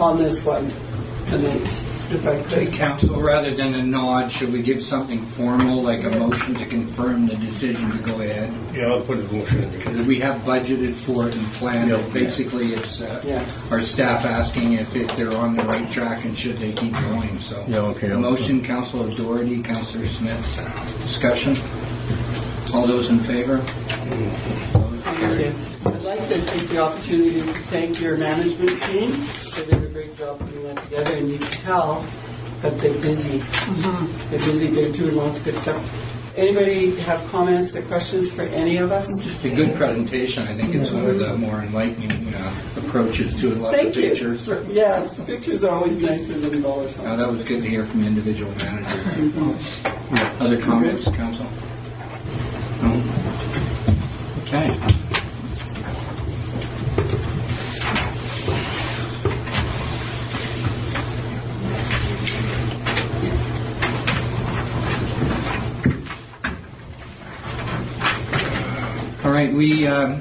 on this one tonight, if I Okay, could. Council, rather than a nod, should we give something formal, like a motion to confirm the decision to go ahead? Yeah, I'll put a motion in. Because we have budgeted for it and planned it. Basically, it's Yes. our staff asking if they're on the right track and should they keep going. So, Yeah, okay. motion, Councilor Doherty, Councilor Smith. Discussion. All those in favor? Thank you. I'd like to take the opportunity to thank your management team. They did a great job putting that together, and you can tell that they're busy. They're busy, they're doing lots of good stuff. Anybody have comments or questions for any of us? Just a good presentation. I think it's one of the more enlightening approaches to it. Lots Thank of you. pictures. Yes, pictures are always nicer than dollars. That was good to hear from individual managers. Other comments, Council? No? Okay. All right, we are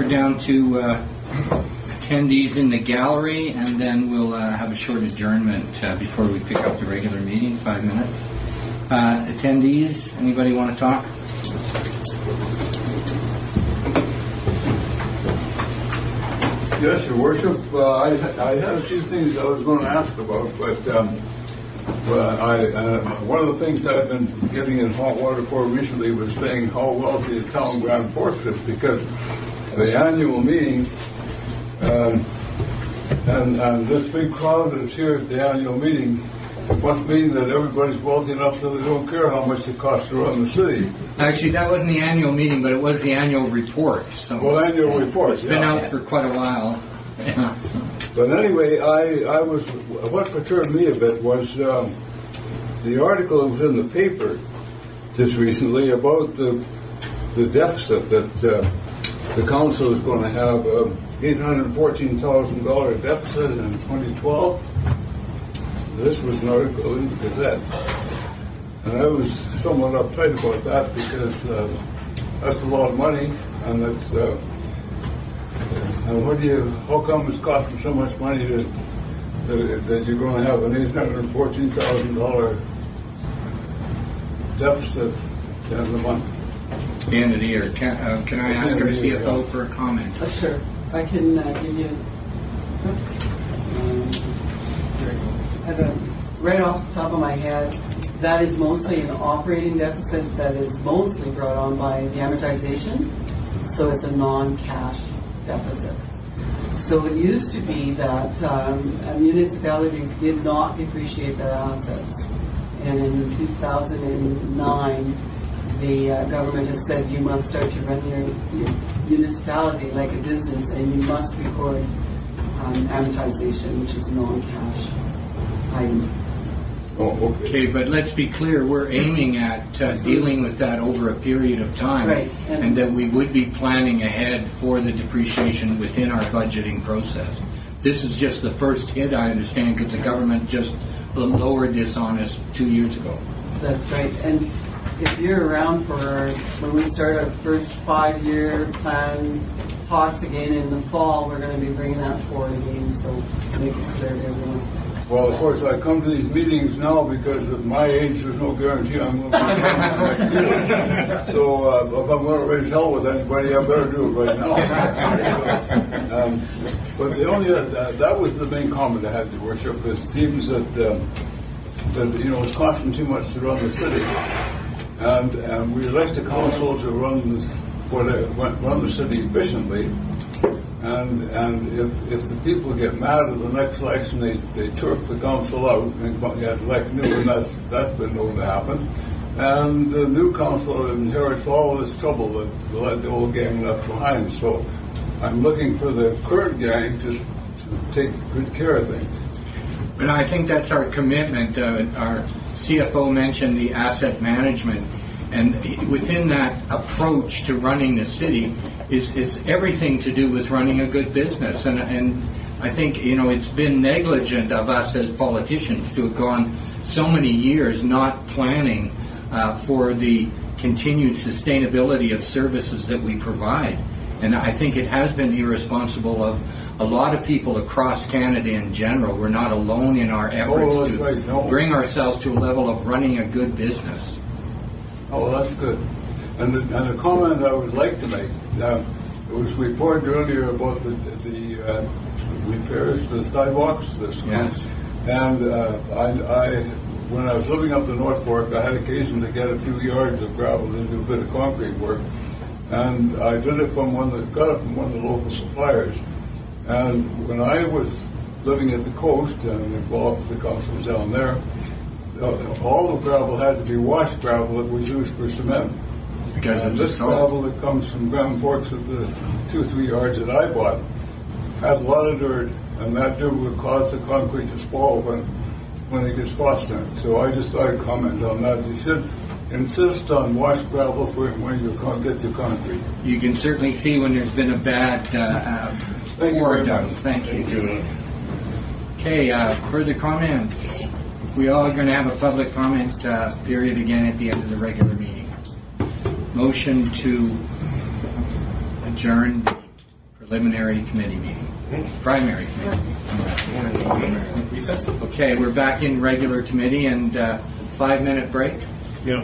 down to attendees in the gallery, and then we'll have a short adjournment before we pick up the regular meeting, 5 minutes. Attendees, anybody want to talk? Yes, Your Worship. I had a few things I was going to ask about, but one of the things that I've been getting in hot water for recently was saying how wealthy the town of Grand Forks is, because the annual meeting and this big crowd that's here at the annual meeting must mean that everybody's wealthy enough so they don't care how much it costs to run the city. Actually, that wasn't the annual meeting, but it was the annual report. So Well, annual report. it's been out for quite a while. Yeah. But anyway, what perturbed me a bit was the article that was in the paper just recently about the deficit that the council is going to have $814,000 deficit in 2012. This was an article in the Gazette, and I was somewhat uptight about that because that's a lot of money, and that's. And how come it's costing so much money that you're going to have an $814,000 deficit at the end of the month? The end of the year. Can I ask our CFO for a comment? Sure. I can give you. I have a, right off the top of my head, that is mostly an operating deficit that is mostly brought on by the amortization, so it's a non-cash deficit. So it used to be that municipalities did not depreciate their assets, and in 2009 the government has said you must start to run your municipality like a business, and you must record amortization, which is a non-cash item. Oh, Okay, but let's be clear, we're aiming at dealing with that over a period of time, Right. And that we would be planning ahead for the depreciation within our budgeting process. This is just the first hit, I understand, because the government just lowered this on us 2 years ago. That's right. And if you're around for when we start our first 5-year plan talks again in the fall, we're going to be bringing that forward again, so make it clear to everyone. Well, of course, I come to these meetings now because at my age, there's no guarantee I'm going to be next year. So if I'm going to raise hell with anybody, I better do it right now. But the only that was the main comment I had, Your Worship. It seems that it's costing too much to run the city, and we elect the council to run the city efficiently. And if the people get mad at the next election, they turf the council out and elect new, and that's been known to happen. And the new council inherits all this trouble that let the old gang left behind. So I'm looking for the current gang to take good care of things. And I think that's our commitment. Our CFO mentioned the asset management, and within that approach to running the city is everything to do with running a good business. And I think it's been negligent of us as politicians to have gone so many years not planning for the continued sustainability of services that we provide. And I think it has been irresponsible a lot of people across Canada in general. We're not alone in our efforts that's to right. No. bring ourselves to a level of running a good business. Oh, that's good. And the comment I would like to make, it was reported earlier about the repairs to the sidewalks. Yes. And when I was living up the North Fork, I had occasion to get a few yards of gravel to do a bit of concrete work. And I got it from one of the local suppliers. And when I was living at the coast and involved with the councils down there, all the gravel had to be washed gravel that was used for cement. Because and of this the gravel that comes from Grand Forks at the 2-3 yards that I bought had a lot of dirt, and that dirt would cause the concrete to spoil when it gets frost in it. So I just thought I'd comment on that. You should insist on washed gravel for when you get your concrete. You can certainly see when there's been a bad pour done. Thank you. Okay, further comments? We all are going to have a public comment period again at the end of the regular meeting. Motion to adjourn the preliminary committee meeting. Primary committee. Recess? Okay, we're back in regular committee and 5-minute break. Yeah.